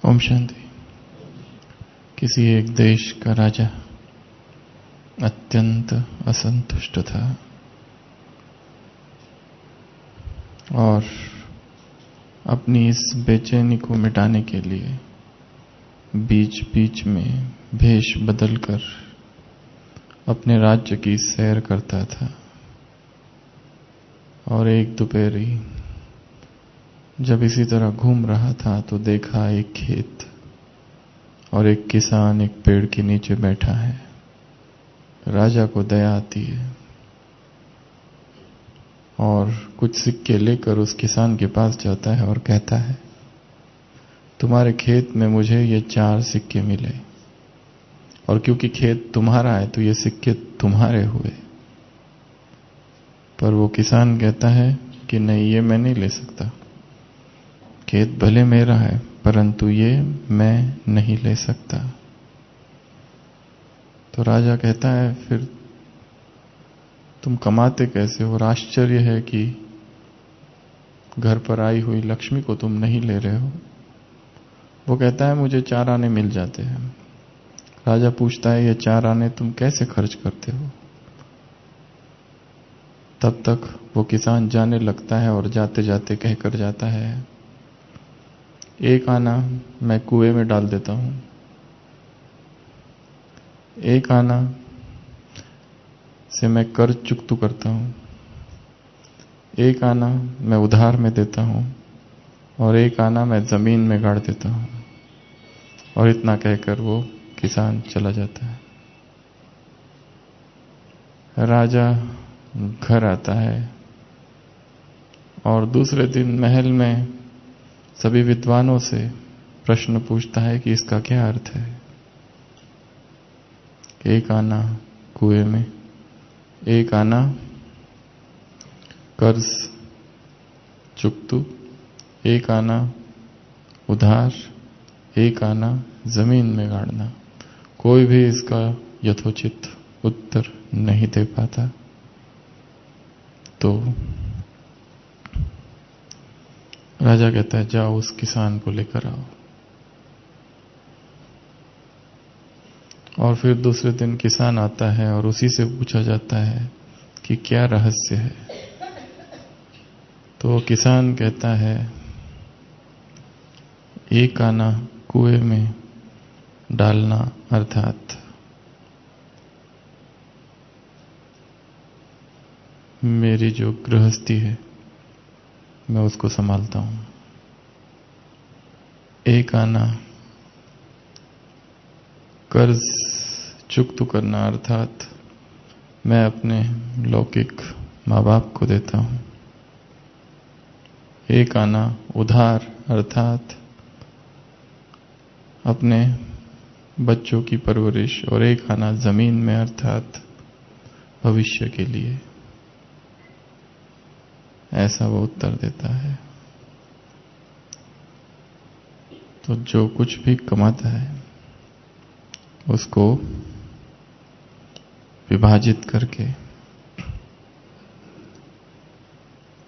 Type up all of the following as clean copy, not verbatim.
ओम शांति। किसी एक देश का राजा अत्यंत असंतुष्ट था और अपनी इस बेचैनी को मिटाने के लिए बीच बीच में भेष बदलकर अपने राज्य की सैर करता था। और एक दोपहरी जब इसी तरह घूम रहा था तो देखा एक खेत और एक किसान एक पेड़ के नीचे बैठा है। राजा को दया आती है और कुछ सिक्के लेकर उस किसान के पास जाता है और कहता है, तुम्हारे खेत में मुझे ये 4 सिक्के मिले और क्योंकि खेत तुम्हारा है तो ये सिक्के तुम्हारे हुए। पर वो किसान कहता है कि नहीं, ये मैं नहीं ले सकता। खेत भले मेरा है परंतु ये मैं नहीं ले सकता। तो राजा कहता है, फिर तुम कमाते कैसे हो? और आश्चर्य है कि घर पर आई हुई लक्ष्मी को तुम नहीं ले रहे हो। वो कहता है, मुझे 4 आने मिल जाते हैं। राजा पूछता है, ये 4 आने तुम कैसे खर्च करते हो? तब तक वो किसान जाने लगता है और जाते जाते कहकर जाता है, 1 आना मैं कुएं में डाल देता हूं, 1 आना से मैं कर्ज चुकता करता हूं, 1 आना मैं उधार में देता हूं और 1 आना मैं जमीन में गाड़ देता हूं। और इतना कहकर वो किसान चला जाता है। राजा घर आता है और दूसरे दिन महल में सभी विद्वानों से प्रश्न पूछता है कि इसका क्या अर्थ है। 1 आना कुएं में, 1 आना कर्ज चुकतू, 1 आना उधार, 1 आना जमीन में गाड़ना। कोई भी इसका यथोचित उत्तर नहीं दे पाता। तो राजा कहता है, जाओ उस किसान को लेकर आओ। और फिर दूसरे दिन किसान आता है और उसी से पूछा जाता है कि क्या रहस्य है। तो किसान कहता है, 1 आना कुएं में डालना अर्थात मेरी जो गृहस्थी है मैं उसको संभालता हूं। 1 आना कर्ज चुकता करना अर्थात मैं अपने लौकिक माँ बाप को देता हूं। 1 आना उधार अर्थात अपने बच्चों की परवरिश और 1 आना जमीन में अर्थात भविष्य के लिए। ऐसा वो उत्तर देता है। तो जो कुछ भी कमाता है उसको विभाजित करके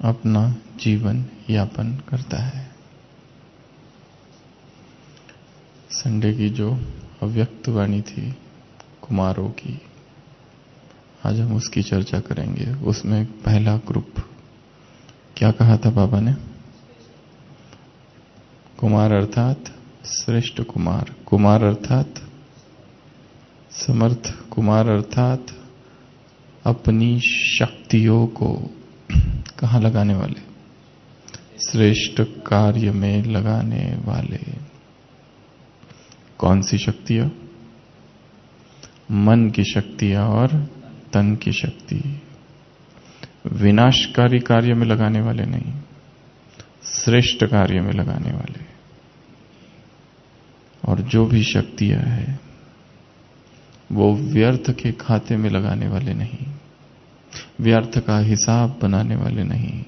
अपना जीवन यापन करता है। संडे की जो अव्यक्त वाणी थी कुमारों की, आज हम उसकी चर्चा करेंगे। उसमें पहला ग्रुप क्या कहा था बाबा ने? कुमार अर्थात श्रेष्ठ कुमार, कुमार अर्थात समर्थ, कुमार अर्थात अपनी शक्तियों को कहाँ लगाने वाले? श्रेष्ठ कार्य में लगाने वाले। कौन सी शक्तियां? मन की शक्तियां और तन की शक्ति। विनाशकारी कार्य में लगाने वाले नहीं, श्रेष्ठ कार्य में लगाने वाले। और जो भी शक्तियां हैं वो व्यर्थ के खाते में लगाने वाले नहीं, व्यर्थ का हिसाब बनाने वाले नहीं।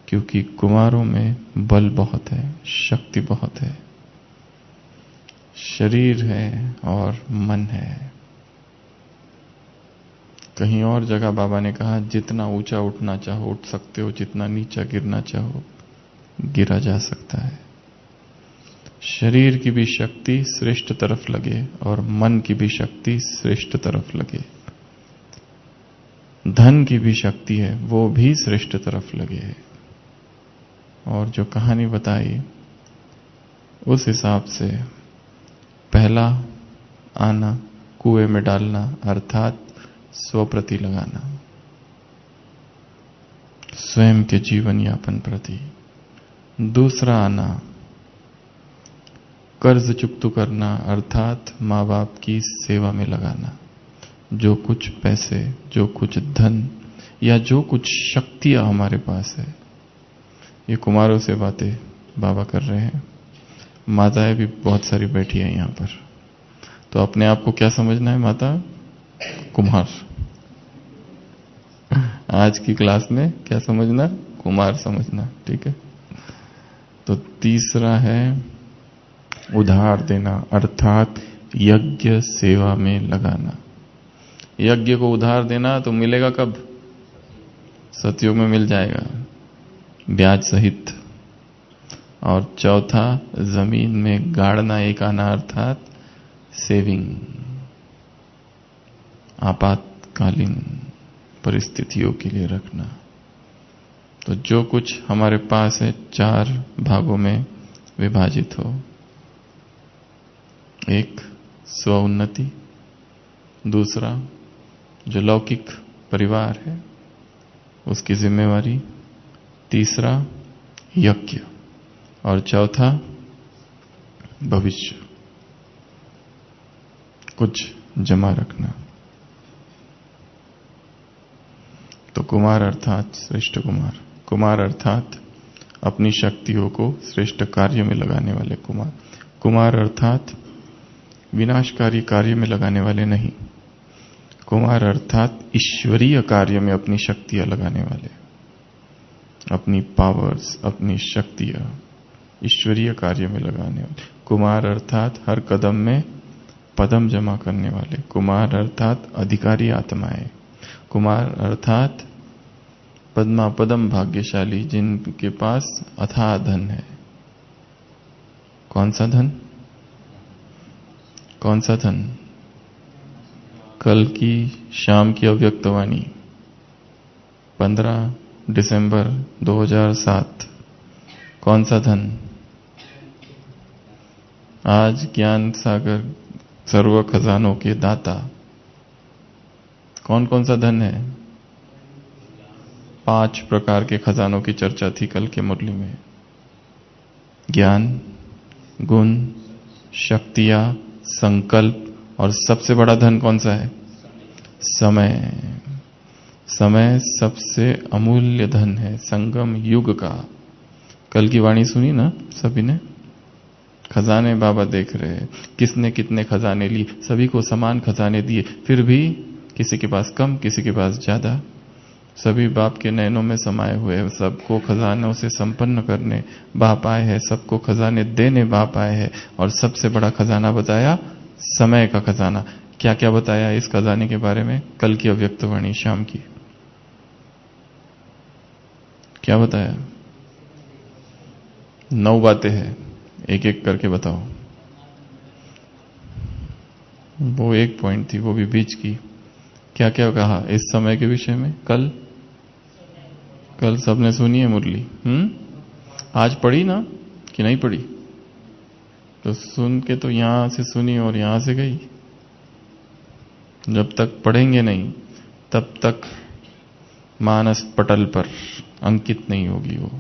क्योंकि कुमारों में बल बहुत है, शक्ति बहुत है, शरीर है और मन है। कहीं और जगह बाबा ने कहा, जितना ऊंचा उठना चाहो उठ सकते हो, जितना नीचा गिरना चाहो गिरा जा सकता है। शरीर की भी शक्ति श्रेष्ठ तरफ लगे और मन की भी शक्ति श्रेष्ठ तरफ लगे, धन की भी शक्ति है वो भी श्रेष्ठ तरफ लगे। और जो कहानी बताई उस हिसाब से पहला आना कुएं में डालना अर्थात स्वप्रति लगाना, स्वयं के जीवन यापन प्रति। दूसरा आना कर्ज चुकता करना अर्थात माँ बाप की सेवा में लगाना। जो कुछ पैसे, जो कुछ धन या जो कुछ शक्तियां हमारे पास है, ये कुमारों से बातें बाबा कर रहे हैं। माताएं भी बहुत सारी बैठी हैं यहां पर, तो अपने आप को क्या समझना है? माता कुमार। आज की क्लास में क्या समझना? कुमार समझना, ठीक है। तो तीसरा है उधार देना अर्थात यज्ञ सेवा में लगाना। यज्ञ को उधार देना तो मिलेगा कब? सतयुग में मिल जाएगा, ब्याज सहित। और चौथा जमीन में गाड़ना एक आना अर्थात सेविंग, आपातकालीन परिस्थितियों के लिए रखना। तो जो कुछ हमारे पास है 4 भागों में विभाजित हो। एक स्व उन्नति, दूसरा जो लौकिक परिवार है उसकी जिम्मेवारी, तीसरा यज्ञ और चौथा भविष्य, कुछ जमा रखना। तो कुमार अर्थात श्रेष्ठ कुमार, कुमार अर्थात अपनी शक्तियों को श्रेष्ठ कार्य में लगाने वाले कुमार, कुमार अर्थात विनाशकारी कार्य में लगाने वाले नहीं, कुमार अर्थात ईश्वरीय कार्य में अपनी शक्तियां लगाने वाले, अपनी पावर्स, अपनी शक्तियां ईश्वरीय कार्य में लगाने वाले। कुमार अर्थात हर कदम में पदम जमा करने वाले, कुमार अर्थात अधिकारी आत्माएं, कुमार अर्थात पद्मा पदम भाग्यशाली जिनके पास अथाह धन है। कौन सा धन? कौन सा धन? कल की शाम की अव्यक्तवाणी 15 दिसंबर 2007। कौन सा धन? आज ज्ञान सागर सर्व खजानों के दाता कौन कौन सा धन है? 5 प्रकार के खजानों की चर्चा थी कल के मुरली में। ज्ञान, गुण, शक्तियां, संकल्प और सबसे बड़ा धन कौन सा है? समय। समय सबसे अमूल्य धन है संगम युग का। कल की वाणी सुनी ना सभी ने? खजाने बाबा देख रहे हैं, किसने कितने खजाने लिए, सभी को समान खजाने दिए, फिर भी किसी के पास कम, किसी के पास ज्यादा। सभी बाप के नयनों में समाये हुए, सबको खजानों से संपन्न करने बाप आए हैं, सबको खजाने देने बाप आए हैं। और सबसे बड़ा खजाना बताया समय का खजाना। क्या क्या बताया इस खजाने के बारे में? कल की अव्यक्तवाणी शाम की क्या बताया? 9 बातें हैं, एक एक करके बताओ। वो एक पॉइंट थी, वो भी बीच की। क्या क्या कहा इस समय के विषय में? कल सबने सुनी है मुरली? आज पढ़ी ना कि नहीं पढ़ी? तो सुन के तो यहां से सुनी और यहां से गई। जब तक पढ़ेंगे नहीं तब तक मानस पटल पर अंकित नहीं होगी वो।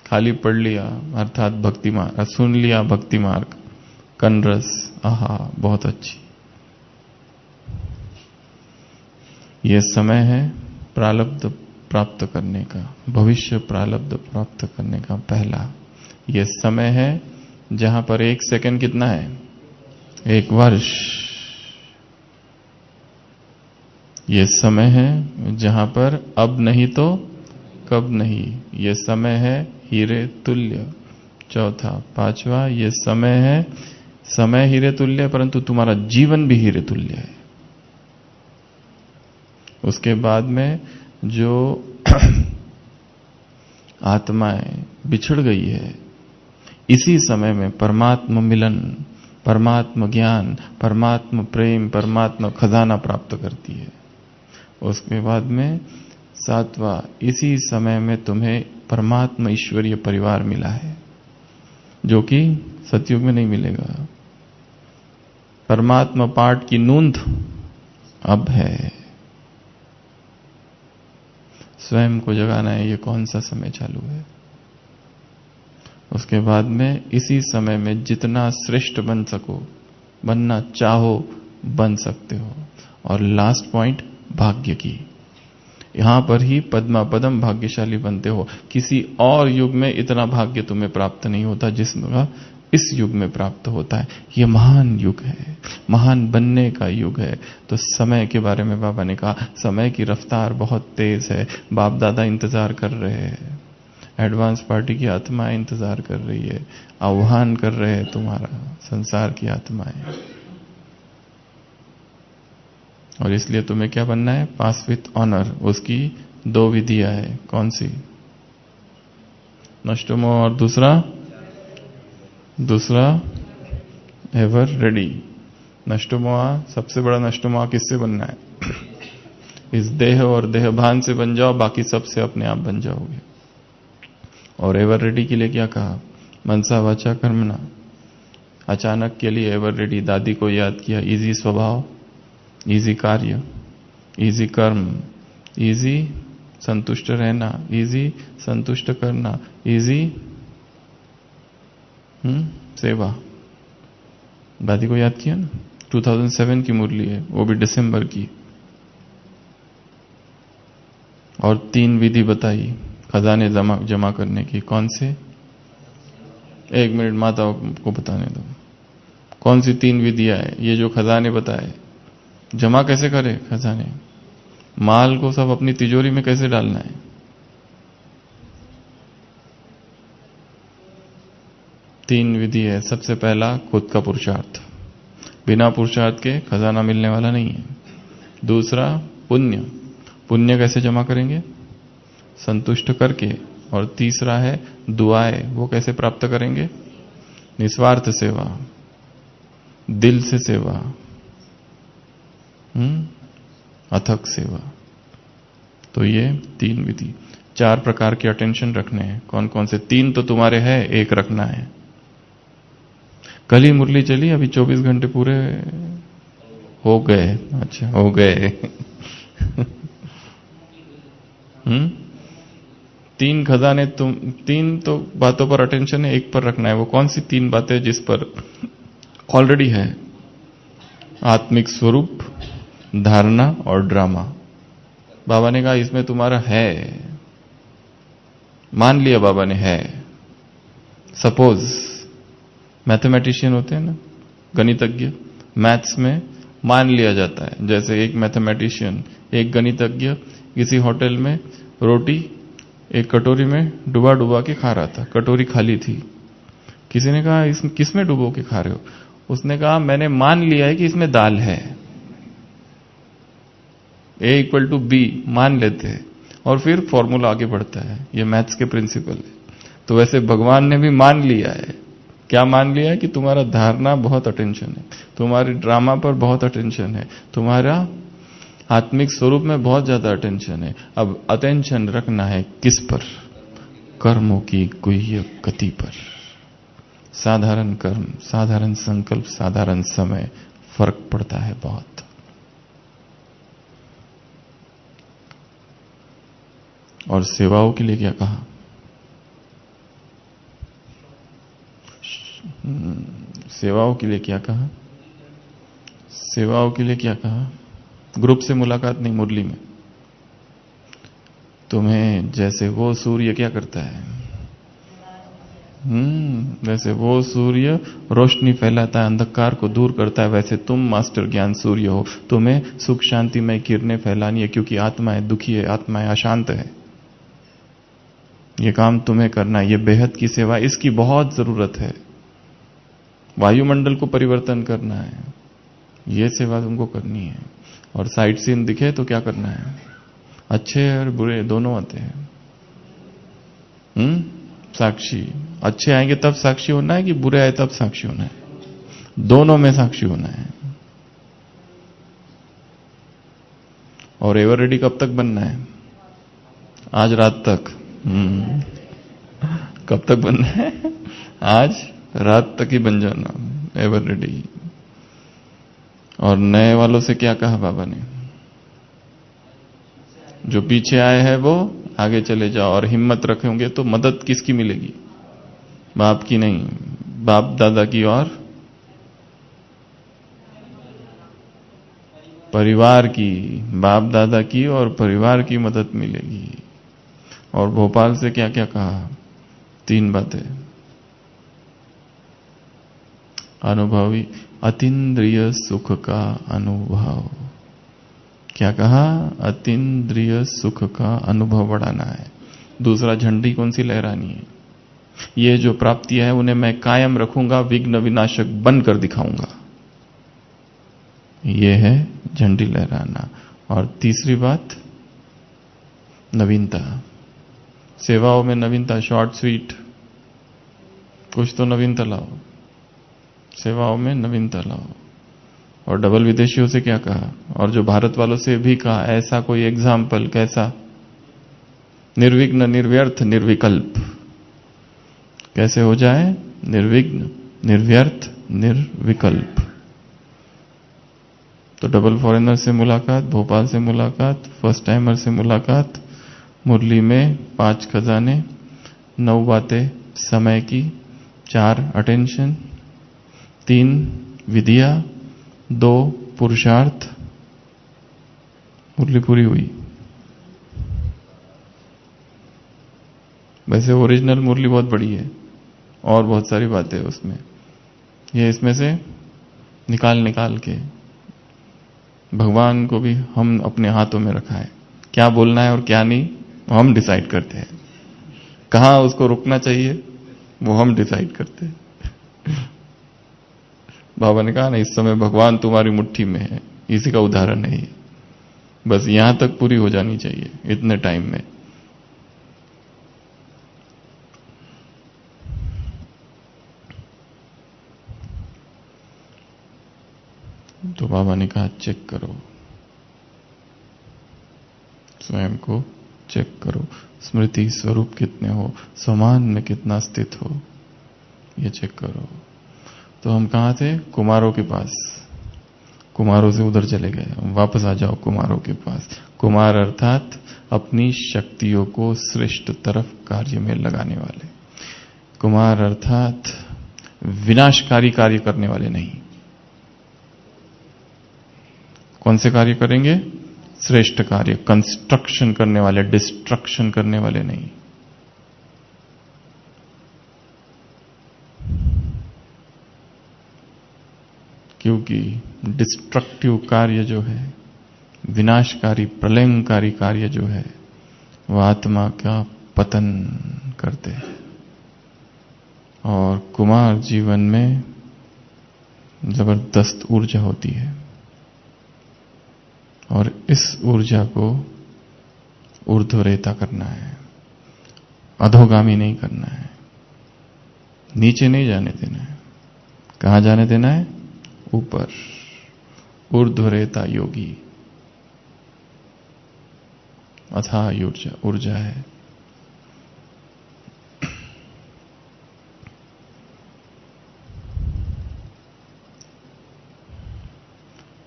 खाली पढ़ लिया अर्थात भक्ति मार्ग, सुन लिया भक्ति मार्ग, कनरस, आहा बहुत अच्छी। ये समय है प्रारब्ध प्राप्त करने का, भविष्य प्रारब्ध प्राप्त करने का पहला। ये समय है जहां पर 1 सेकंड कितना है? 1 वर्ष। ये समय है जहां पर अब नहीं तो कब नहीं। ये समय है हीरे तुल्य। चौथा, पांचवा, ये समय है, समय हीरे तुल्य परंतु तुम्हारा जीवन भी हीरे तुल्य है। उसके बाद में जो आत्माएं बिछड़ गई है, इसी समय में परमात्मा मिलन, परमात्मा ज्ञान, परमात्मा प्रेम, परमात्मा खजाना प्राप्त करती है। उसके बाद में 7वां, इसी समय में तुम्हें परमात्मा ईश्वरीय परिवार मिला है, जो कि सतयुग में नहीं मिलेगा। परमात्मा पाठ की नूंद अब है, स्वयं को जगाना है। ये कौन सा समय चालू है? उसके बाद में इसी समय में जितना श्रेष्ठ बन सको, बनना चाहो, बन सकते हो। और लास्ट पॉइंट, भाग्य की। यहां पर ही पद्मा पदम भाग्यशाली बनते हो। किसी और युग में इतना भाग्य तुम्हें प्राप्त नहीं होता जिसका इस युग में प्राप्त होता है। यह महान युग है, महान बनने का युग है। तो समय के बारे में बाबा ने कहा, समय की रफ्तार बहुत तेज है। बाप दादा इंतजार कर रहे हैं, एडवांस पार्टी की आत्माएं इंतजार कर रही है, आह्वान कर रहे हैं तुम्हारा, संसार की आत्माएं। और इसलिए तुम्हें क्या बनना है? पास विथ ऑनर। उसकी 2 विधियां है। कौन सी? नष्टोमो और दूसरा एवर रेडी। नष्टोमोआ, सबसे बड़ा नष्टोमोआ किससे बनना है? इस देह और देहभान से बन जाओ, बाकी सबसे अपने आप बन जाओगे। और एवर रेडी के लिए क्या कहा? मनसा वाचा कर्मणा। अचानक के लिए एवर रेडी, दादी को याद किया। इजी स्वभाव, इजी कार्य, इजी कर्म, इजी संतुष्ट रहना, इजी संतुष्ट करना, इजी सेवा। दादी को याद किया ना? 2007 की मुरली है, वो भी दिसंबर की। और 3 विधि बताई खजाने जमा करने की। कौन से? 1 मिनट माता को बताने दो। कौन सी 3 विधियां है? ये जो खजाने बताए, जमा कैसे करे खजाने? माल को सब अपनी तिजोरी में कैसे डालना है? तीन विधि है। सबसे पहला, खुद का पुरुषार्थ। बिना पुरुषार्थ के खजाना मिलने वाला नहीं है। दूसरा, पुण्य। पुण्य कैसे जमा करेंगे? संतुष्ट करके। और तीसरा है दुआएं। वो कैसे प्राप्त करेंगे? निस्वार्थ सेवा, दिल से सेवा, अथक सेवा। तो ये 3 विधि। 4 प्रकार के अटेंशन रखने हैं। कौन कौन से? 3 तो तुम्हारे हैं, 1 रखना है। कल ही मुरली चली, अभी 24 घंटे पूरे हो गए। अच्छा, हो गए। 3 खजाने, 3 तो बातों पर अटेंशन है, 1 पर रखना है। वो कौन सी 3 बातें जिस पर ऑलरेडी है? आत्मिक स्वरूप, धारणा और ड्रामा। बाबा ने कहा इसमें तुम्हारा है, मान लिया बाबा ने है। सपोज मैथमेटिशियन होते हैं ना, गणितज्ञ, मैथ्स में मान लिया जाता है। जैसे एक मैथमेटिशियन, एक गणितज्ञ किसी होटल में रोटी एक कटोरी में डुबा डुबा के खा रहा था। कटोरी खाली थी। किसी ने कहा किसमें डुबो के खा रहे हो? उसने कहा मैंने मान लिया है कि इसमें दाल है। A = B मान लेते हैं और फिर फॉर्मूला आगे बढ़ता है। ये मैथ्स के प्रिंसिपल है। तो वैसे भगवान ने भी मान लिया है। क्या मान लिया है? कि तुम्हारा धारणा बहुत अटेंशन है, तुम्हारे ड्रामा पर बहुत अटेंशन है, तुम्हारा आत्मिक स्वरूप में बहुत ज्यादा अटेंशन है। अब अटेंशन रखना है किस पर? कर्मों की गुह्य गति पर। साधारण कर्म, साधारण संकल्प, साधारण समय, फर्क पड़ता है बहुत। और सेवाओं के लिए क्या कहा? सेवाओं के लिए क्या कहा? सेवाओं के लिए क्या कहा? ग्रुप से मुलाकात नहीं, मुरली में। तुम्हें जैसे वो सूर्य क्या करता है? वैसे वो सूर्य रोशनी फैलाता है, अंधकार को दूर करता है, वैसे तुम मास्टर ज्ञान सूर्य हो। तुम्हें सुख शांति में किरणें फैलानी है, क्योंकि आत्माएं दुखी है, आत्माएं अशांत है। ये काम तुम्हें करना है। ये बेहद की सेवा, इसकी बहुत जरूरत है। वायुमंडल को परिवर्तन करना है, ये सेवा तुमको करनी है। और साइट सीन दिखे तो क्या करना है? अच्छे और बुरे दोनों आते हैं। साक्षी, अच्छे आएंगे तब साक्षी होना है कि बुरे आए तब साक्षी होना है? दोनों में साक्षी होना है। और एवर रेडी कब तक बनना है? आज रात तक। कब तक बनना है? आज रात तक ही बन जाना एवर रेडी। और नए वालों से क्या कहा बाबा ने? जो पीछे आए हैं वो आगे चले जाओ, और हिम्मत रखेंगे तो मदद किसकी मिलेगी? बाप की नहीं, बाप दादा की और परिवार की। बाप दादा की और परिवार की मदद मिलेगी। और भोपाल से क्या क्या कहा? 3 बातें। अनुभवी अतीन्द्रिय सुख का अनुभव। क्या कहा? अतीन्द्रिय सुख का अनुभव बढ़ाना है। दूसरा, झंडी कौन सी लहरानी है? ये जो प्राप्तियां है उन्हें मैं कायम रखूंगा, विघ्न विनाशक बनकर दिखाऊंगा। ये है झंडी लहराना। और तीसरी बात, नवीनता। सेवाओं में नवीनता, शॉर्ट स्वीट, कुछ तो नवीनता लाओ। सेवाओं में नवीनता लाओ। और डबल विदेशियों से क्या कहा? और जो भारत वालों से भी कहा, ऐसा कोई एग्जाम्पल कैसा? निर्विघ्न, निर्व्यर्थ, निर्विकल्प। कैसे हो जाए? निर्विघ्न, निर्व्यर्थ, निर्विकल्प। तो डबल फॉरेनर से मुलाकात, भोपाल से मुलाकात, फर्स्ट टाइमर से मुलाकात, मुरली में 5 खजाने, 9 बातें समय की, 4 अटेंशन, 3 विधिया, 2 पुरुषार्थ। मुरली पूरी हुई। वैसे ओरिजिनल मुरली बहुत बड़ी है और बहुत सारी बातें हैं उसमें। ये इसमें से निकाल के भगवान को भी हम अपने हाथों में रखा है। क्या बोलना है और क्या नहीं वो हम डिसाइड करते हैं। कहां उसको रुकना चाहिए वो हम डिसाइड करते हैं। बाबा ने कहा ना, इस समय भगवान तुम्हारी मुट्ठी में है। इसी का उदाहरण है ये। बस यहां तक पूरी हो जानी चाहिए इतने टाइम में। तो बाबा ने कहा चेक करो, स्वयं को चेक करो। स्मृति स्वरूप कितने हो, समान में कितना स्थित हो, ये चेक करो। तो हम कहां थे? कुमारों के पास। कुमारों से उधर चले गए। वापस आ जाओ कुमारों के पास। कुमार अर्थात अपनी शक्तियों को श्रेष्ठ तरफ कार्य में लगाने वाले। कुमार अर्थात विनाशकारी कार्य करने वाले नहीं। कौन से कार्य करेंगे? श्रेष्ठ कार्य, कंस्ट्रक्शन करने वाले, डिस्ट्रक्शन करने वाले नहीं। क्योंकि डिस्ट्रक्टिव कार्य जो है, विनाशकारी प्रलयंकारी कार्य जो है, वह आत्मा का पतन करते हैं। और कुमार जीवन में जबरदस्त ऊर्जा होती है और इस ऊर्जा को ऊर्ध्वरेता करना है, अधोगामी नहीं करना है, नीचे नहीं जाने देना है। कहां जाने देना है? ऊपर। ऊर्ध्वरेता योगी अथाह ऊर्जा है।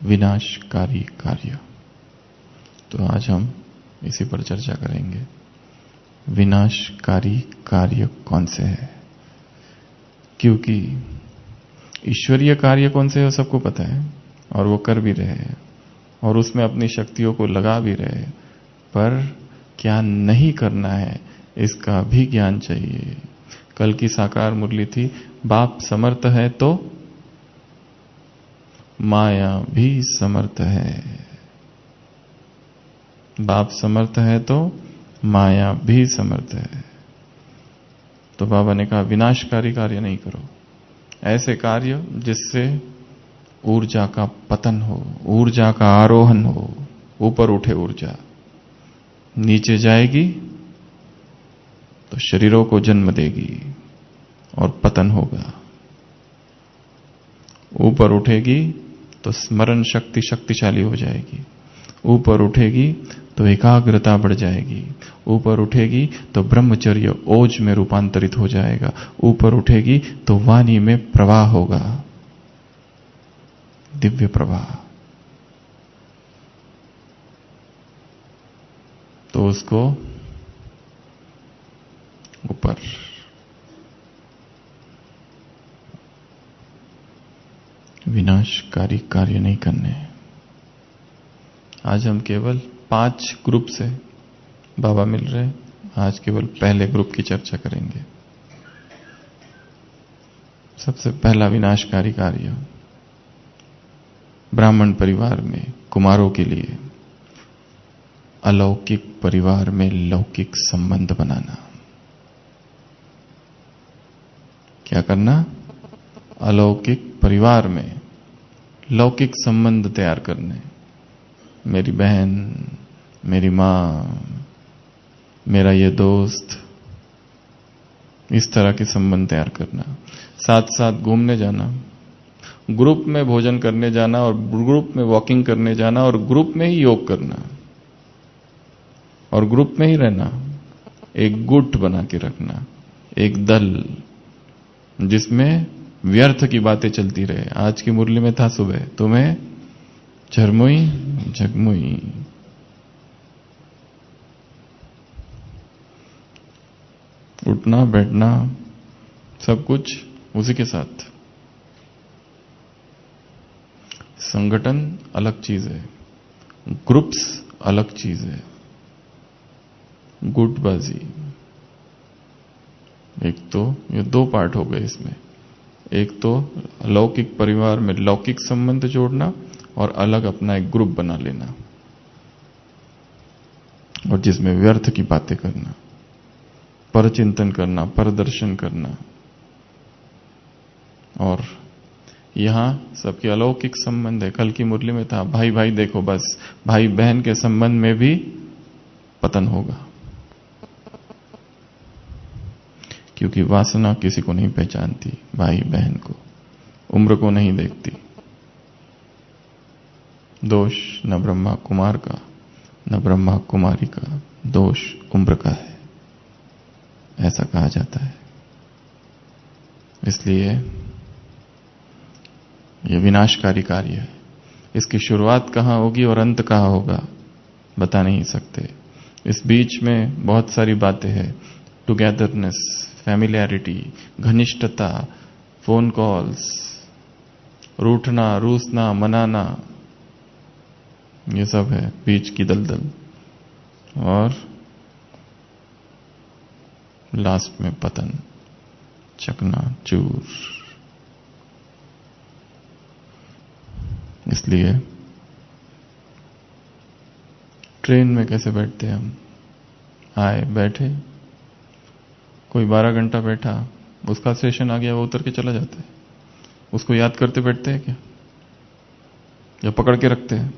विनाशकारी कार्य। तो आज हम इसी पर चर्चा करेंगे। विनाशकारी कार्य कौन से है? क्योंकि ईश्वरीय कार्य कौन से है वो सबको पता है और वो कर भी रहे हैं और उसमें अपनी शक्तियों को लगा भी रहे हैं, पर क्या नहीं करना है इसका भी ज्ञान चाहिए। कल की साकार मुरली थी, बाप समर्थ है तो माया भी समर्थ है। बाप समर्थ है तो माया भी समर्थ है। तो बाबा ने कहा विनाशकारी कार्य नहीं करो, ऐसे कार्य जिससे ऊर्जा का पतन हो, ऊर्जा का आरोहण हो। ऊपर उठे ऊर्जा, नीचे जाएगी तो शरीरों को जन्म देगी। और पतन होगा। ऊपर उठेगी तो स्मरण शक्ति शक्तिशाली हो जाएगी, ऊपर उठेगी तो एकाग्रता बढ़ जाएगी, ऊपर उठेगी तो ब्रह्मचर्य ओज में रूपांतरित हो जाएगा, ऊपर उठेगी तो वाणी में प्रवाह होगा, दिव्य प्रवाह। तो उसको ऊपर विनाशकारी कार्य नहीं करने। आज हम केवल 5 ग्रुप से बाबा मिल रहे हैं, आज केवल पहले ग्रुप की चर्चा करेंगे। सबसे पहला विनाशकारी कार्य ब्राह्मण परिवार में कुमारों के लिए अलौकिक परिवार में लौकिक संबंध बनाना। क्या करना? अलौकिक परिवार में लौकिक संबंध तैयार करने। मेरी बहन, मेरी मां, मेरा ये दोस्त, इस तरह के संबंध तैयार करना। साथ साथ घूमने जाना, ग्रुप में भोजन करने जाना और ग्रुप में वॉकिंग करने जाना और ग्रुप में ही योग करना और ग्रुप में ही रहना। एक गुट बना के रखना, एक दल जिसमें व्यर्थ की बातें चलती रहे। आज की मुरली में था सुबह, तुम्हें झरमुई झगमुई, उठना बैठना सब कुछ उसी के साथ। संगठन अलग चीज है, ग्रुप्स अलग चीज है। गुटबाजी, एक तो ये 2 पार्ट हो गए इसमें। एक तो अलौकिक परिवार में लौकिक संबंध जोड़ना और अलग अपना एक ग्रुप बना लेना और जिसमें व्यर्थ की बातें करना, परचिंतन करना, परदर्शन करना। और यहां सबके अलौकिक संबंध है। कल की मुरली में था भाई भाई देखो, बस भाई बहन के संबंध में भी पतन होगा, क्योंकि वासना किसी को नहीं पहचानती, भाई बहन को, उम्र को नहीं देखती। दोष न ब्रह्मा कुमार का न ब्रह्मा कुमारी का, दोष उम्र का है, ऐसा कहा जाता है। इसलिए यह विनाशकारी कार्य है। इसकी शुरुआत कहां होगी और अंत कहां होगा बता नहीं सकते। इस बीच में बहुत सारी बातें हैं, टुगेदरनेस, फैमिलियरिटी, घनिष्ठता, फोन कॉल्स, रूठना, रूसना, मनाना, ये सब है बीच की दलदल। और लास्ट में पतन, चकना चूर। इसलिए ट्रेन में कैसे बैठते हैं हम? आए बैठे, कोई 12 घंटा बैठा, उसका स्टेशन आ गया, वो उतर के चला जाता है। उसको याद करते बैठते हैं क्या? या पकड़ के रखते हैं,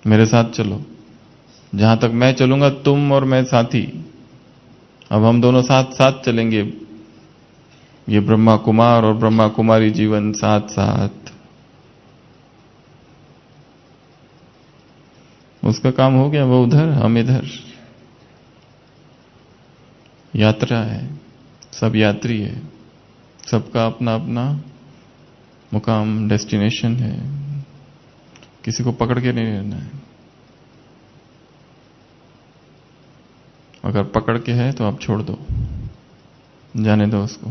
मेरे साथ चलो, जहां तक मैं चलूंगा तुम और मैं साथी, अब हम दोनों साथ साथ चलेंगे। ये ब्रह्मा कुमार और ब्रह्मा कुमारी जीवन साथ साथ। उसका काम हो गया, वो उधर हम इधर। यात्रा है, सब यात्री है, सबका अपना अपना मुकाम, डेस्टिनेशन है, किसी को पकड़ के नहीं रहना है। अगर पकड़ के है तो आप छोड़ दो, जाने दो उसको।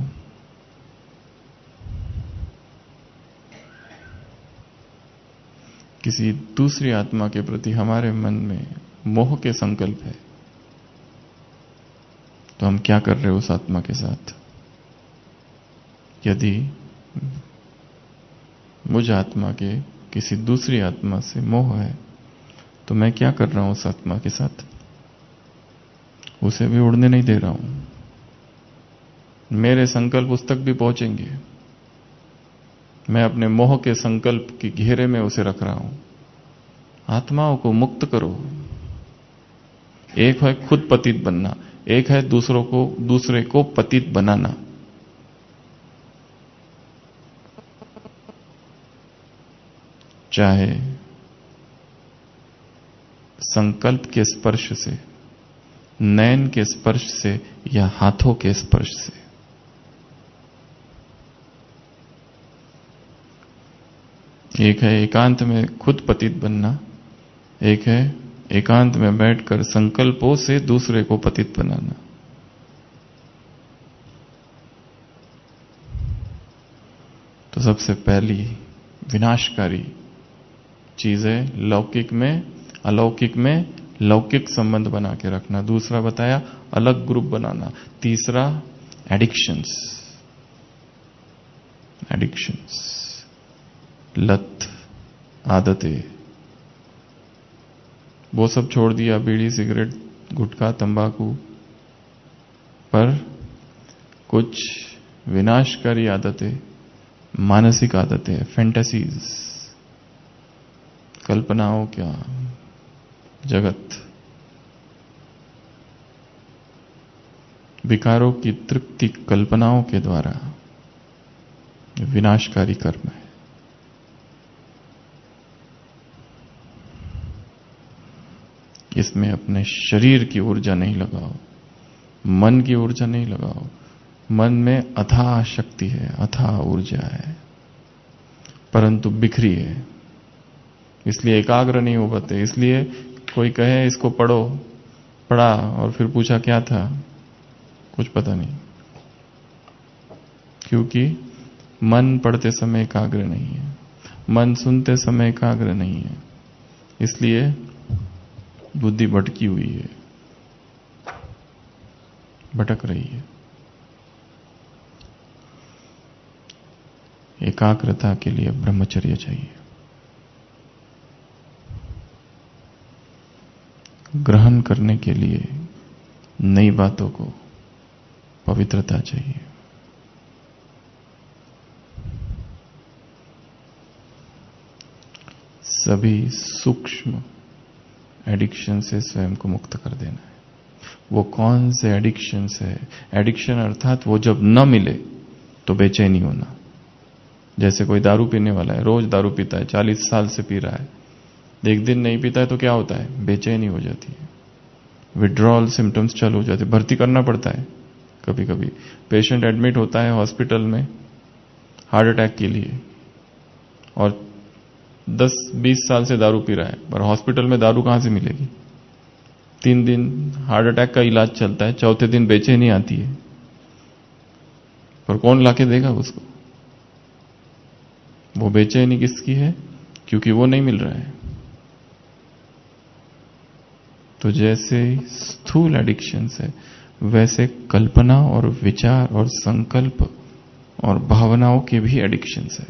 किसी दूसरी आत्मा के प्रति हमारे मन में मोह के संकल्प है तो हम क्या कर रहे हैं उस आत्मा के साथ? यदि मुझ आत्मा के किसी दूसरी आत्मा से मोह है तो मैं क्या कर रहा हूं उस आत्मा के साथ? उसे भी उड़ने नहीं दे रहा हूं। मेरे संकल्प उस तक भी पहुंचेंगे, मैं अपने मोह के संकल्प के घेरे में उसे रख रहा हूं। आत्माओं को मुक्त करो। एक है खुद पतित बनना, एक है दूसरे को पतित बनाना। चाहे संकल्प के स्पर्श से, नयन के स्पर्श से या हाथों के स्पर्श से। एक है एकांत में खुद पतित बनना, एक है एकांत में बैठकर संकल्पों से दूसरे को पतित बनाना। तो सबसे पहली विनाशकारी चीज है लौकिक में अलौकिक में लौकिक संबंध बना के रखना। दूसरा बताया अलग ग्रुप बनाना। तीसरा एडिक्शंस, लत, आदतें, वो सब छोड़ दिया, बीड़ी सिगरेट गुटखा तंबाकू, पर कुछ विनाशकारी आदतें, मानसिक आदतें, फैंटेसीज, कल्पनाओं क्या जगत, विकारों की तृप्ति कल्पनाओं के द्वारा विनाशकारी कर्म है। इसमें अपने शरीर की ऊर्जा नहीं लगाओ, मन की ऊर्जा नहीं लगाओ। मन में अथाह शक्ति है, अथाह ऊर्जा है, परंतु बिखरी है, इसलिए एकाग्र नहीं हो पाते। इसलिए कोई कहे इसको पढ़ो, पढ़ा और फिर पूछा क्या था, कुछ पता नहीं, क्योंकि मन पढ़ते समय एकाग्र नहीं है, मन सुनते समय एकाग्र नहीं है, इसलिए बुद्धि भटकी हुई है, भटक रही है। एकाग्रता के लिए ब्रह्मचर्य चाहिए, ग्रहण करने के लिए नई बातों को पवित्रता चाहिए। सभी सूक्ष्म एडिक्शन से स्वयं को मुक्त कर देना है। वो कौन से एडिक्शंस है? एडिक्शन अर्थात वो जब न मिले तो बेचैनी होना। जैसे कोई दारू पीने वाला है, रोज दारू पीता है, 40 साल से पी रहा है, एक दिन नहीं पीता है तो क्या होता है? बेचैनी हो जाती है, विड्रॉल सिम्टम्स चालू हो जाते हैं, भर्ती करना पड़ता है। कभी कभी पेशेंट एडमिट होता है हॉस्पिटल में हार्ट अटैक के लिए, और 10-20 साल से दारू पी रहा है, पर हॉस्पिटल में दारू कहां से मिलेगी? 3 दिन हार्ट अटैक का इलाज चलता है, चौथे दिन बेचैनी आती है, पर कौन लाके देगा उसको? वो बेचैनी किसकी है? क्योंकि वो नहीं मिल रहा है। तो जैसे स्थूल एडिक्शंस है, वैसे कल्पना और विचार और संकल्प और भावनाओं के भी एडिक्शंस है।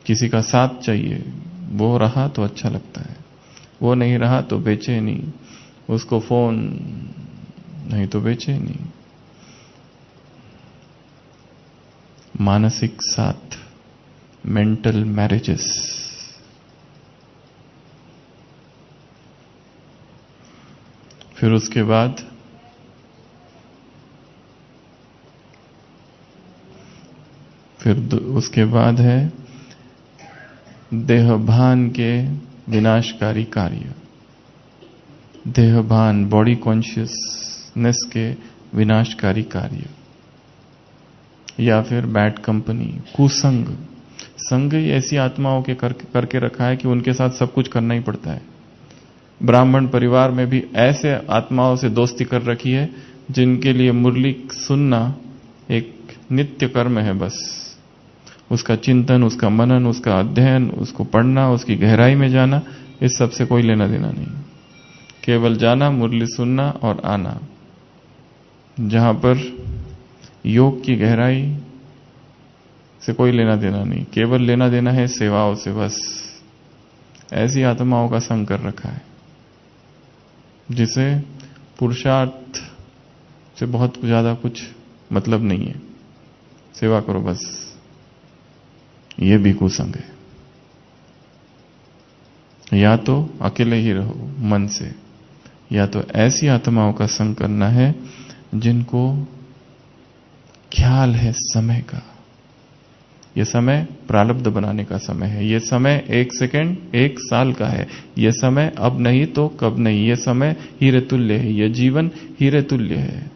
किसी का साथ चाहिए, वो रहा तो अच्छा लगता है, वो नहीं रहा तो बेचैनी, उसको फोन नहीं तो बेचैनी। मानसिक साथ, मेंटल मैरिजेस, फिर उसके बाद है देहभान के विनाशकारी कार्य, देहभान बॉडी कॉन्शियसनेस के विनाशकारी कार्य, या फिर बैड कंपनी, कुसंग। संग ही ऐसी आत्माओं के करके रखा है कि उनके साथ सब कुछ करना ही पड़ता है। ब्राह्मण परिवार में भी ऐसे आत्माओं से दोस्ती कर रखी है जिनके लिए मुरली सुनना एक नित्य कर्म है। बस उसका चिंतन, उसका मनन, उसका अध्ययन, उसको पढ़ना, उसकी गहराई में जाना, इस सब से कोई लेना देना नहीं। केवल जाना, मुरली सुनना और आना। जहां पर योग की गहराई से कोई लेना देना नहीं, केवल लेना देना है सेवाओं से। बस ऐसी आत्माओं का संग कर रखा है जिसे पुरुषार्थ से बहुत ज्यादा कुछ मतलब नहीं है। सेवा करो बस, ये भी कुसंग है। या तो अकेले ही रहो मन से, या तो ऐसी आत्माओं का संग करना है जिनको ख्याल है समय का, ये समय प्रारब्ध बनाने का समय है। ये समय 1 सेकंड 1 साल का है। ये समय अब नहीं तो कब नहीं। ये समय हीरे तुल्य है। ये जीवन हीरे तुल्य है।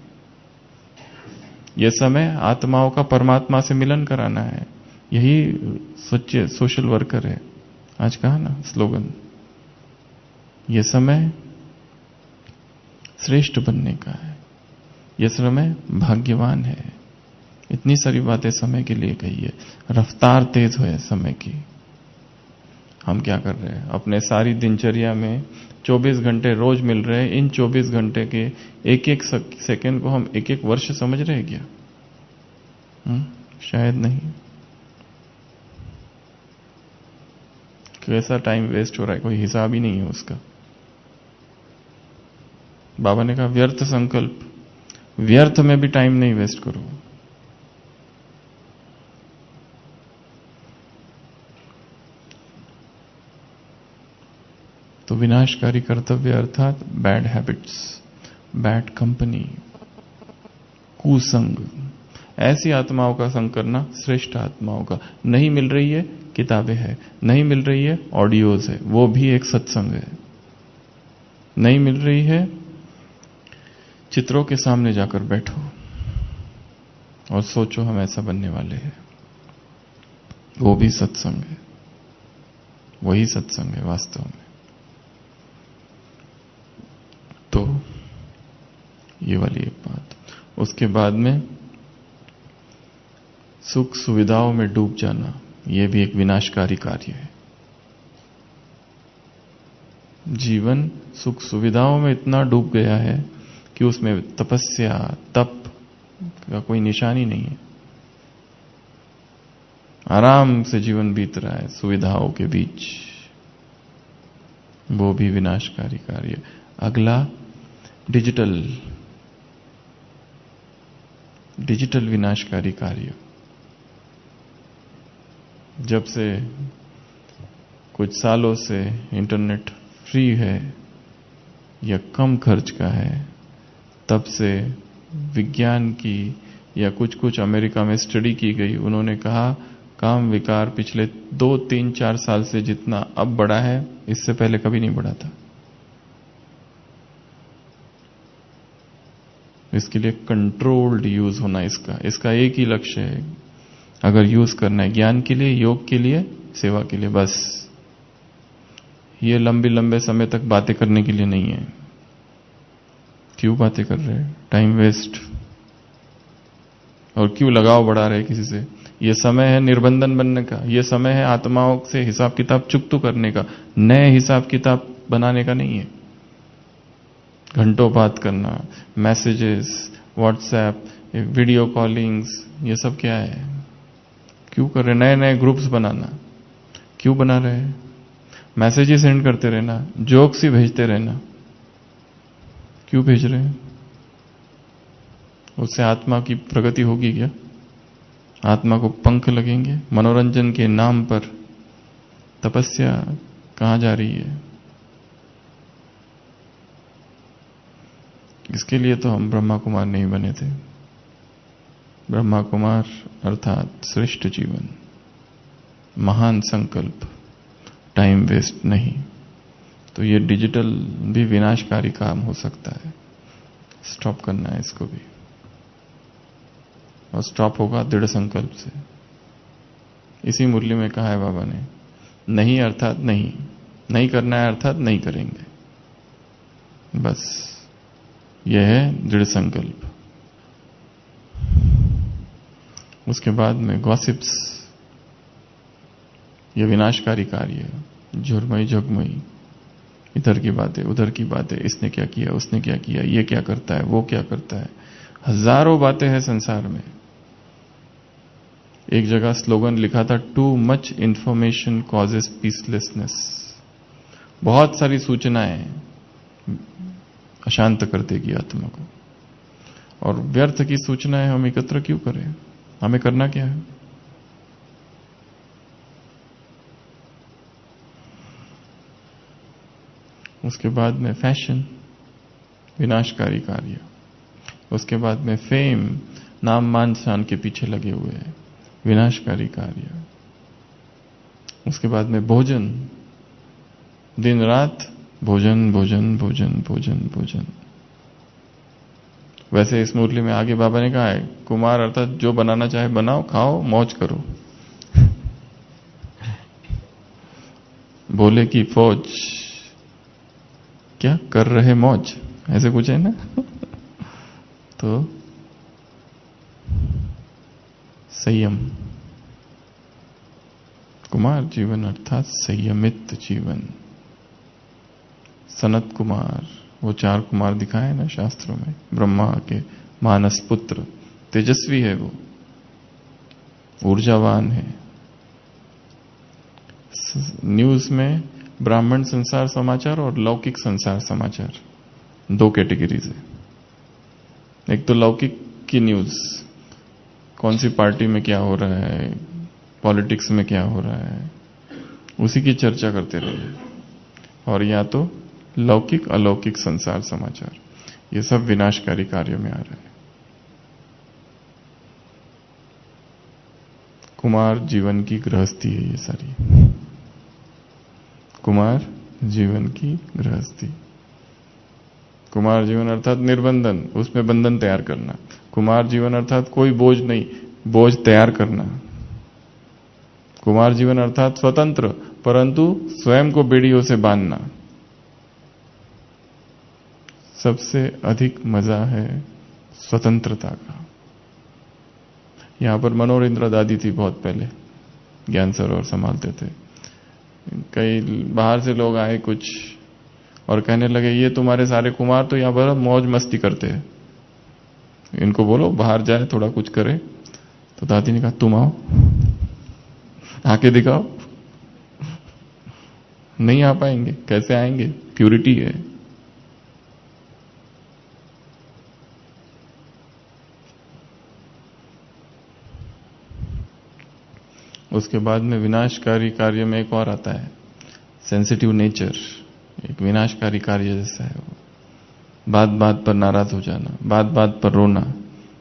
ये समय आत्माओं का परमात्मा से मिलन कराना है। यही सच्चे सोशल वर्कर है। आज कहा ना स्लोगन, ये समय श्रेष्ठ बनने का है। ये समय भाग्यवान है। इतनी सारी बातें समय के लिए कही है। रफ्तार तेज है समय की। हम क्या कर रहे हैं? अपने सारी दिनचर्या में 24 घंटे रोज मिल रहे हैं। इन 24 घंटे के एक एक सेकंड को हम एक एक वर्ष समझ रहे हैं क्या? शायद नहीं। कैसा टाइम वेस्ट हो रहा है, कोई हिसाब ही नहीं है उसका। बाबा ने कहा व्यर्थ संकल्प, व्यर्थ में भी टाइम नहीं वेस्ट करो। तो विनाशकारी कर्तव्य अर्थात बैड हैबिट्स, बैड कंपनी, कुसंग, ऐसी आत्माओं का संग करना श्रेष्ठ आत्माओं का। नहीं मिल रही है किताबें हैं, नहीं मिल रही है ऑडियोज है, वो भी एक सत्संग है। नहीं मिल रही है चित्रों के सामने जाकर बैठो और सोचो हम ऐसा बनने वाले हैं, वो भी सत्संग है। वही सत्संग है वास्तव में। तो ये वाली एक बात। उसके बाद में सुख सुविधाओं में डूब जाना, यह भी एक विनाशकारी कार्य है। जीवन सुख सुविधाओं में इतना डूब गया है कि उसमें तपस्या तप का कोई निशान ही नहीं है। आराम से जीवन बीत रहा है सुविधाओं के बीच, वो भी विनाशकारी कार्य। अगला डिजिटल विनाशकारी कार्य। जब से कुछ सालों से इंटरनेट फ्री है या कम खर्च का है, तब से विज्ञान की या कुछ अमेरिका में स्टडी की गई, उन्होंने कहा काम विकार पिछले 2, 3, 4 साल से जितना अब बढ़ा है, इससे पहले कभी नहीं बढ़ा था। इसके लिए कंट्रोल्ड यूज होना इसका एक ही लक्ष्य है। अगर यूज करना है ज्ञान के लिए, योग के लिए, सेवा के लिए, बस। ये लंबे समय तक बातें करने के लिए नहीं है। क्यों बातें कर रहे हैं? Time waste. और क्यों लगाव बढ़ा रहे किसी से? यह समय है निर्बंधन बनने का। यह समय है आत्माओं से हिसाब किताब चुकतू करने का, नए हिसाब किताब बनाने का नहीं है। घंटों बात करना, मैसेजेस, व्हाट्सएप, वीडियो कॉलिंग्स, ये सब क्या है? क्यों कर रहे? नए नए ग्रुप्स बनाना क्यों बना रहे हैं? मैसेज ही सेंड करते रहना, जोक्स ही भेजते रहना, क्यों भेज रहे हैं? उससे आत्मा की प्रगति होगी क्या? आत्मा को पंख लगेंगे? मनोरंजन के नाम पर तपस्या कहां जा रही है? इसके लिए तो हम ब्रह्मा कुमार नहीं बने थे। ब्रह्मा कुमार अर्थात श्रेष्ठ जीवन, महान संकल्प, टाइम वेस्ट नहीं। तो ये डिजिटल भी विनाशकारी काम हो सकता है। स्टॉप करना है इसको भी, और स्टॉप होगा दृढ़ संकल्प से। इसी मुरली में कहा है बाबा ने, नहीं अर्थात नहीं, नहीं करना है अर्थात नहीं करेंगे, बस। यह है दृढ़ संकल्प। उसके बाद में गॉसिप्स, यह विनाशकारी कार्य है। झुरमई झगमई, इधर की बातें उधर की बातें, इसने क्या किया उसने क्या किया, ये क्या करता है वो क्या करता है, हजारों बातें हैं संसार में। एक जगह स्लोगन लिखा था, too much information causes peacelessness. बहुत सारी सूचनाएं अशांत कर देगी आत्मा को, और व्यर्थ की सूचनाएं हम एकत्र क्यों करें? हमें करना क्या है? उसके बाद में फैशन, विनाशकारी कार्य। उसके बाद में फेम, नाम मान शान के पीछे लगे हुए हैं, विनाशकारी कार्य। उसके बाद में भोजन, दिन रात भोजन भोजन भोजन भोजन भोजन। वैसे इस मुरली में आगे बाबा ने कहा है, कुमार अर्थात जो बनाना चाहे बनाओ, खाओ, मौज करो। बोले की फौज, क्या कर रहे मौज, ऐसे कुछ है ना। तो संयम, कुमार जीवन अर्थात संयमित जीवन। सनत कुमार, वो 4 कुमार दिखाए ना शास्त्रों में, ब्रह्मा के मानस पुत्र, तेजस्वी है वो, ऊर्जावान है। न्यूज में ब्राह्मण संसार समाचार और लौकिक संसार समाचार, 2 कैटेगरीज है। एक तो लौकिक की न्यूज, कौन सी पार्टी में क्या हो रहा है, पॉलिटिक्स में क्या हो रहा है, उसी की चर्चा करते रहे। और या तो लौकिक अलौकिक संसार समाचार, ये सब विनाशकारी कार्यों में आ रहे हैं। कुमार जीवन की गृहस्थी है ये सारी, कुमार जीवन की गृहस्थी। कुमार जीवन अर्थात निर्बंधन, उसमें बंधन तैयार करना। कुमार जीवन अर्थात कोई बोझ नहीं, बोझ तैयार करना। कुमार जीवन अर्थात स्वतंत्र, परंतु स्वयं को बेड़ियों से बांधना। सबसे अधिक मजा है स्वतंत्रता का। यहां पर मनोरेंद्र दादी थी बहुत पहले, ज्ञान सरोवर संभालते थे। कई बाहर से लोग आए कुछ और कहने लगे, ये तुम्हारे सारे कुमार तो यहां पर मौज मस्ती करते हैं, इनको बोलो बाहर जाए थोड़ा कुछ करे। तो दादी ने कहा, तुम आओ, आके दिखाओ। नहीं आ पाएंगे, कैसे आएंगे, प्यूरिटी है। उसके बाद में विनाशकारी कार्य में एक और आता है, सेंसिटिव नेचर। एक विनाशकारी कार्य जैसा है वो, बात बात पर नाराज हो जाना, बात बात पर रोना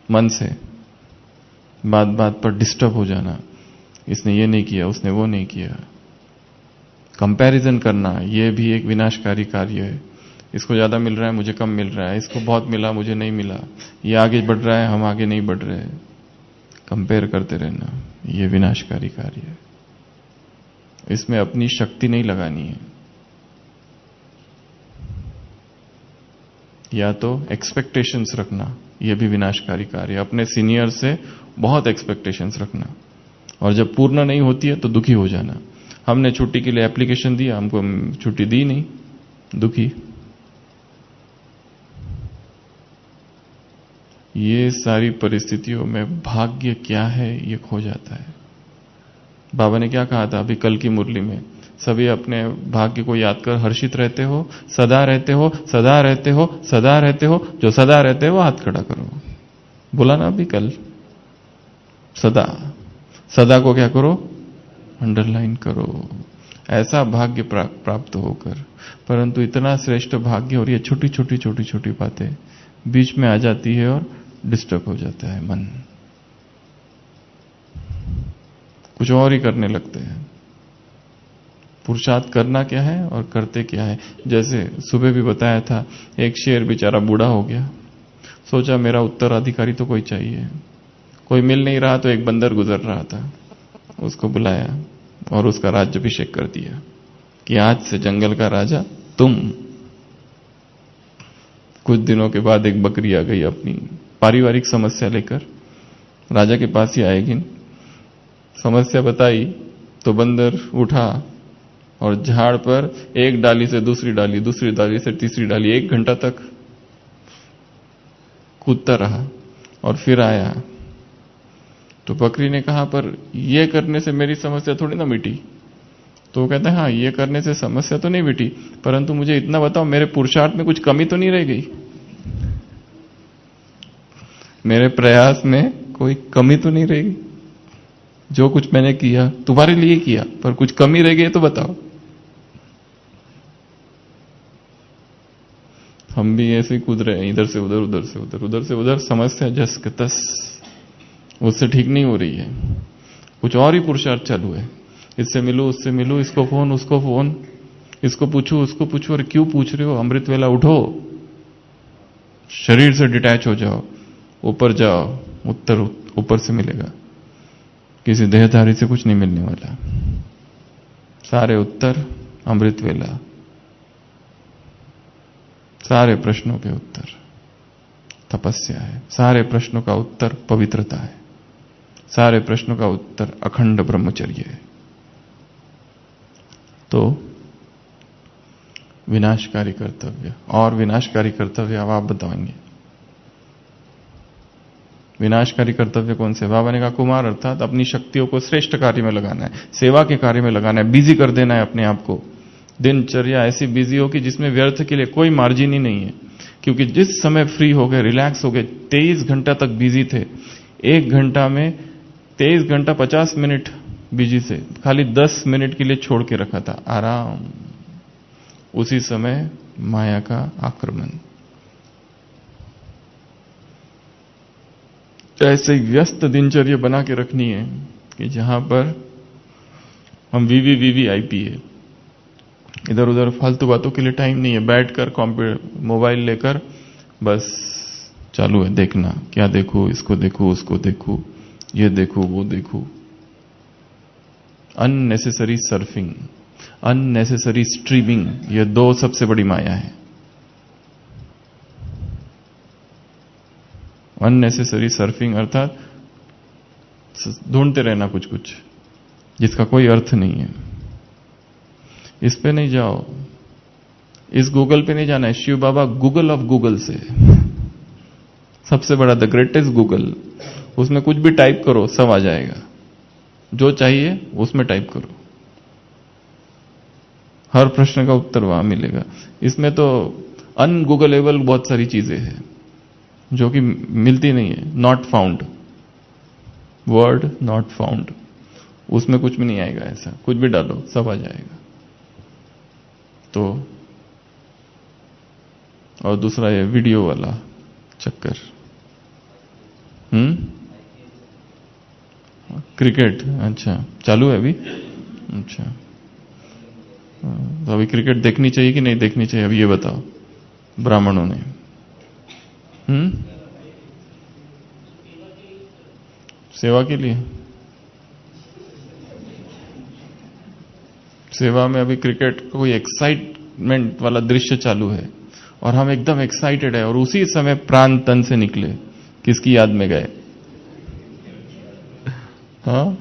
मन से, बात बात पर डिस्टर्ब हो जाना, इसने ये नहीं किया, उसने वो नहीं किया। कंपैरिजन करना, ये भी एक विनाशकारी कार्य है। इसको ज्यादा मिल रहा है, मुझे कम मिल रहा है, इसको बहुत मिला, मुझे नहीं मिला, ये आगे बढ़ रहा है, हम आगे नहीं बढ़ रहे। कंपेयर करते रहना, ये विनाशकारी कार्य है। इसमें अपनी शक्ति नहीं लगानी है। या तो एक्सपेक्टेशंस रखना, यह भी विनाशकारी कार्य है। अपने सीनियर से बहुत एक्सपेक्टेशंस रखना, और जब पूर्ण नहीं होती है तो दुखी हो जाना। हमने छुट्टी के लिए एप्लीकेशन दिया, हमको छुट्टी दी नहीं, दुखी। ये सारी परिस्थितियों में भाग्य क्या है ये खो जाता है। बाबा ने क्या कहा था अभी कल की मुरली में, सभी अपने भाग्य को याद कर हर्षित रहते हो, सदा रहते हो, सदा रहते हो, सदा रहते हो। जो सदा रहते हो हाथ खड़ा करो, बोला ना अभी कल। सदा, सदा को क्या करो, अंडरलाइन करो। ऐसा भाग्य प्राप्त होकर, परंतु इतना श्रेष्ठ भाग्य और ये छोटी छोटी छोटी छोटी बातें बीच में आ जाती है और डिस्टर्ब हो जाता है मन, कुछ और ही करने लगते हैं। पुरुषार्थ करना क्या है और करते क्या है। जैसे सुबह भी बताया था, एक शेर बेचारा बूढ़ा हो गया, सोचा मेरा उत्तराधिकारी तो कोई चाहिए, कोई मिल नहीं रहा, तो एक बंदर गुजर रहा था, उसको बुलाया और उसका राज्याभिषेक कर दिया कि आज से जंगल का राजा तुम। कुछ दिनों के बाद एक बकरी आ गई अपनी पारिवारिक समस्या लेकर, राजा के पास ही आएगी, समस्या बताई तो बंदर उठा और झाड़ पर एक डाली से दूसरी डाली, दूसरी डाली से तीसरी डाली, 1 घंटा तक कूदता रहा और फिर आया। तो बकरी ने कहा, पर यह करने से मेरी समस्या थोड़ी ना मिटी। तो वो कहता है, हाँ ये करने से समस्या तो नहीं मिटी, परंतु मुझे इतना बताओ मेरे पुरुषार्थ में कुछ कमी तो नहीं रह गई, मेरे प्रयास में कोई कमी तो नहीं रह गई। जो कुछ मैंने किया तुम्हारे लिए किया, पर कुछ कमी रह गई तो बताओ। हम भी ऐसे ही कूद रहे हैं, इधर से उधर, उधर से उधर, उधर से उधर, समस्या जस के तस, उससे ठीक नहीं हो रही है। कुछ और ही पुरुषार्थ चालू है। इससे मिलूं, उससे मिलूं, इसको फोन, उसको फोन, इसको पूछूं, उसको पूछूं। अरे क्यों पूछ रहे हो? अमृत वेला उठो, शरीर से डिटैच हो जाओ, ऊपर जाओ, उत्तर ऊपर से मिलेगा। किसी देहधारी से कुछ नहीं मिलने वाला। सारे उत्तर अमृत वेला, सारे प्रश्नों के उत्तर तपस्या है, सारे प्रश्नों का उत्तर पवित्रता है, सारे प्रश्नों का उत्तर अखंड ब्रह्मचर्य है। तो विनाशकारी कर्तव्य, और विनाशकारी कर्तव्य अब आप बताएंगे। विनाशकारी कर्तव्य कौन से? बाबा ने कहा कुमार अर्थात अपनी शक्तियों को श्रेष्ठ कार्य में लगाना है, सेवा के कार्य में लगाना है, बिजी कर देना है अपने आप को। दिनचर्या ऐसी बिजी हो कि जिसमें व्यर्थ के लिए कोई मार्जिन ही नहीं है। क्योंकि जिस समय फ्री हो गए, रिलैक्स हो गए, 23 घंटा तक बिजी थे, 1 घंटा में 23 घंटा 50 मिनट बिजी से खाली 10 मिनट के लिए छोड़ के रखा था आराम। उसी समय माया का आक्रमण। ऐसे व्यस्त दिनचर्या बना के रखनी है कि जहां पर हम वीवीआईपी है, इधर उधर फालतू बातों के लिए टाइम नहीं है। बैठकर कंप्यूटर मोबाइल लेकर बस चालू है देखना, क्या देखूं, इसको देखूं, उसको देखूं, ये देखूं, वो देखूं। अननेसेसरी सर्फिंग, अननेसेसरी स्ट्रीमिंग, ये 2 सबसे बड़ी माया है। अननेसेसरी सर्फिंग अर्थात ढूंढते रहना कुछ कुछ जिसका कोई अर्थ नहीं है। इस पे नहीं जाओ, इस गूगल पे नहीं जाना है। शिव बाबा गूगल ऑफ गूगल से, सबसे बड़ा द ग्रेटेस्ट गूगल, उसमें कुछ भी टाइप करो सब आ जाएगा। जो चाहिए उसमें टाइप करो, हर प्रश्न का उत्तर वहां मिलेगा। इसमें तो अनगूगलेबल बहुत सारी चीजें हैं जो कि मिलती नहीं है। Not found, word not found, उसमें कुछ भी नहीं आएगा। ऐसा कुछ भी डालो सब आ जाएगा। तो और दूसरा ये वीडियो वाला चक्कर, क्रिकेट, अच्छा चालू है अभी, अच्छा। तो अभी क्रिकेट देखनी चाहिए कि नहीं देखनी चाहिए, अभी ये बताओ ब्राह्मणों ने। सेवा के लिए, सेवा में अभी क्रिकेट कोई एक्साइटमेंट वाला दृश्य चालू है और हम एकदम एक्साइटेड है, और उसी समय प्राण तन से निकले, किसकी याद में गए? हाँ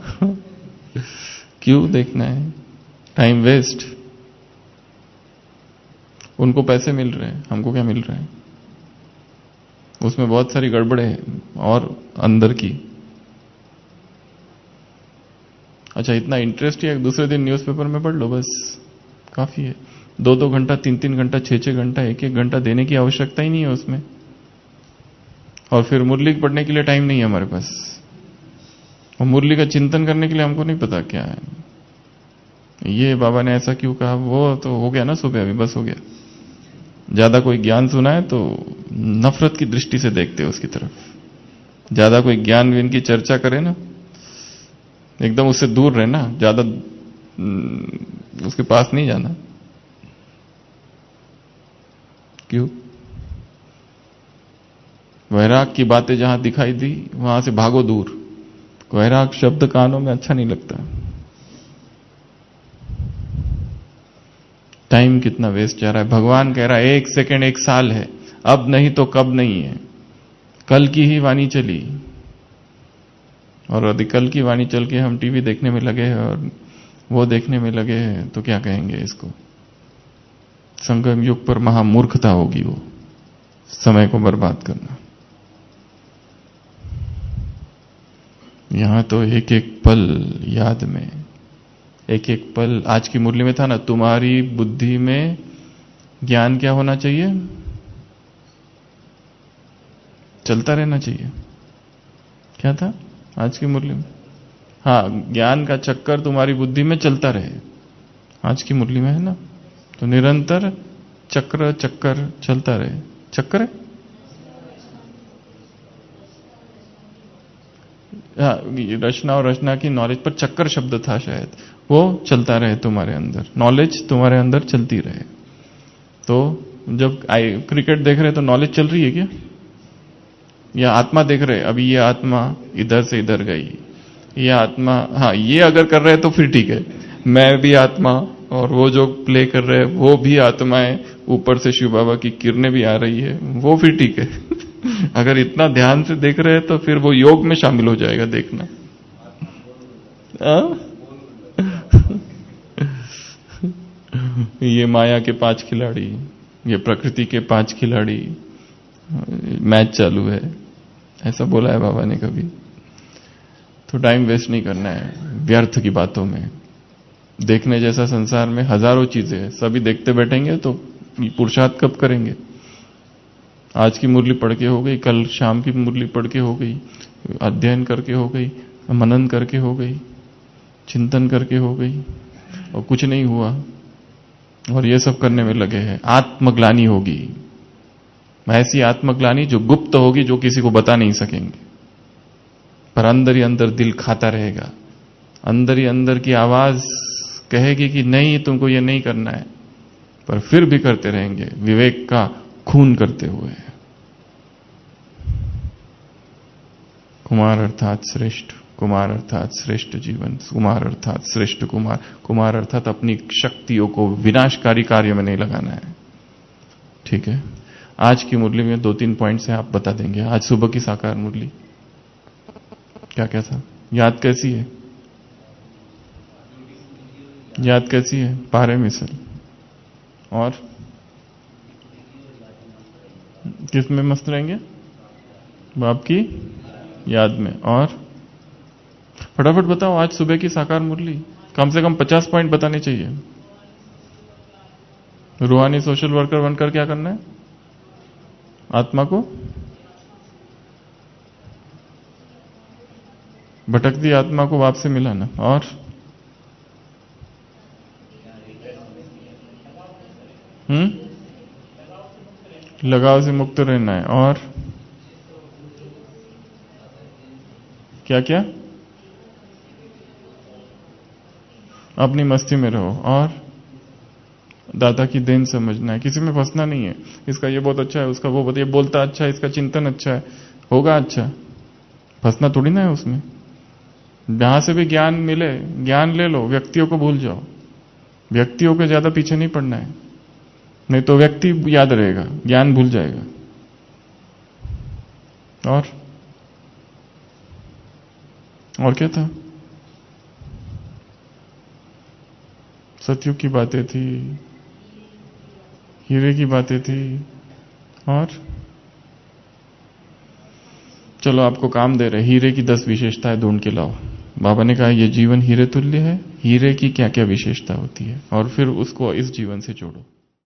क्यों देखना है? Time waste. उनको पैसे मिल रहे हैं, हमको क्या मिल रहा है? उसमें बहुत सारी गड़बड़ है और अंदर की। अच्छा, इतना इंटरेस्ट है, दूसरे दिन न्यूज़पेपर में पढ़ लो, बस काफी है। 2-2 घंटा, 3-3 घंटा, 6-6 घंटा, 1-1 घंटा देने की आवश्यकता ही नहीं है उसमें। और फिर मुरली पढ़ने के लिए टाइम नहीं है हमारे पास, और मुरली का चिंतन करने के लिए हमको नहीं पता क्या है ये बाबा ने ऐसा क्यों कहा। वो तो हो गया ना सुबह, अभी बस हो गया। ज्यादा कोई ज्ञान सुना है तो नफरत की दृष्टि से देखते हो उसकी तरफ। ज्यादा कोई ज्ञान विन की चर्चा करे ना, एकदम उससे दूर रहना, ज्यादा उसके पास नहीं जाना। क्यों? वैराग की बातें जहां दिखाई दी वहां से भागो दूर। वैराग शब्द कानों में अच्छा नहीं लगता। टाइम कितना वेस्ट जा रहा है। भगवान कह रहा है 1 सेकंड 1 साल है, अब नहीं तो कब नहीं है। कल की ही वाणी चली, और यदि कल की वाणी चल के हम टीवी देखने में लगे हैं और वो देखने में लगे हैं तो क्या कहेंगे इसको? संगम युग पर महामूर्खता होगी वो, समय को बर्बाद करना। यहां तो एक एक पल याद में, एक एक पल। आज की मुरली में था ना, तुम्हारी बुद्धि में ज्ञान क्या होना चाहिए? चलता रहना चाहिए। क्या था आज की मुरली में? हाँ, ज्ञान का चक्कर तुम्हारी बुद्धि में चलता रहे। आज की मुरली में है ना, तो निरंतर चक्र चक्कर चलता रहे। चक्कर है, रचना और रचना की नॉलेज पर चक्कर शब्द था शायद, वो चलता रहे तुम्हारे अंदर, नॉलेज तुम्हारे अंदर चलती रहे। तो जब क्रिकेट देख रहे तो नॉलेज चल रही है क्या? या आत्मा देख रहे, अभी ये आत्मा इधर से इधर गई, ये आत्मा, हाँ ये अगर कर रहे हैं तो फिर ठीक है, मैं भी आत्मा और वो जो प्ले कर रहे हैं वो भी आत्माएं, ऊपर से शिव बाबा की किरणें भी आ रही है, वो फिर ठीक है। अगर इतना ध्यान से देख रहे हैं तो फिर वो योग में शामिल हो जाएगा देखना। ये माया के 5 खिलाड़ी, ये प्रकृति के 5 खिलाड़ी, मैच चालू है, ऐसा बोला है बाबा ने कभी। तो टाइम वेस्ट नहीं करना है व्यर्थ की बातों में। देखने जैसा संसार में हजारों चीजें हैं, सभी देखते बैठेंगे तो पुरुषार्थ कब करेंगे? आज की मुरली पढ़ के हो गई, कल शाम की मुरली पढ़ के हो गई, अध्ययन करके हो गई, मनन करके हो गई, चिंतन करके हो गई, और कुछ नहीं हुआ, और ये सब करने में लगे हैं। आत्मग्लानि होगी, ऐसी आत्मग्लानि जो गुप्त होगी, जो किसी को बता नहीं सकेंगे, पर अंदर ही अंदर दिल खाता रहेगा, अंदर ही अंदर की आवाज कहेगी कि नहीं तुमको ये नहीं करना है, पर फिर भी करते रहेंगे, विवेक का खून करते हुए। कुमार अर्थात श्रेष्ठ, कुमार अर्थात श्रेष्ठ जीवन, कुमार अर्थात श्रेष्ठ कुमार, कुमार अर्थात अपनी शक्तियों को विनाशकारी कार्य में नहीं लगाना है। ठीक है, आज की मुरली में 2-3 पॉइंट्स हैं, आप बता देंगे। आज सुबह की साकार मुरली क्या क्या था, याद कैसी है? याद कैसी है? पारे मिसल। और किस में मस्त रहेंगे? बाप की याद में। और फटाफट बताओ, आज सुबह की साकार मुरली कम से कम 50 पॉइंट बताने चाहिए। रूहानी सोशल वर्कर बनकर क्या करना है? आत्मा को, भटकती आत्मा को बाप से मिलाना। और लगाव से मुक्त रहना है। और क्या क्या? अपनी मस्ती में रहो। और दादा की देन समझना है, किसी में फंसना नहीं है। इसका ये बहुत अच्छा है, उसका वो बहुत, ये बोलता अच्छा है, इसका चिंतन अच्छा है, होगा अच्छा, फंसना थोड़ी ना है उसमें। जहां से भी ज्ञान मिले ज्ञान ले लो, व्यक्तियों को भूल जाओ, व्यक्तियों के ज्यादा पीछे नहीं पड़ना है, नहीं तो व्यक्ति याद रहेगा, ज्ञान भूल जाएगा। और क्या था? सतयुग की बातें थी, हीरे की बातें थी। और चलो आपको काम दे रहे, हीरे की 10 विशेषताएं ढूंढ के लाओ। बाबा ने कहा ये जीवन हीरे तुल्य है, हीरे की क्या क्या विशेषता होती है, और फिर उसको इस जीवन से जोड़ो।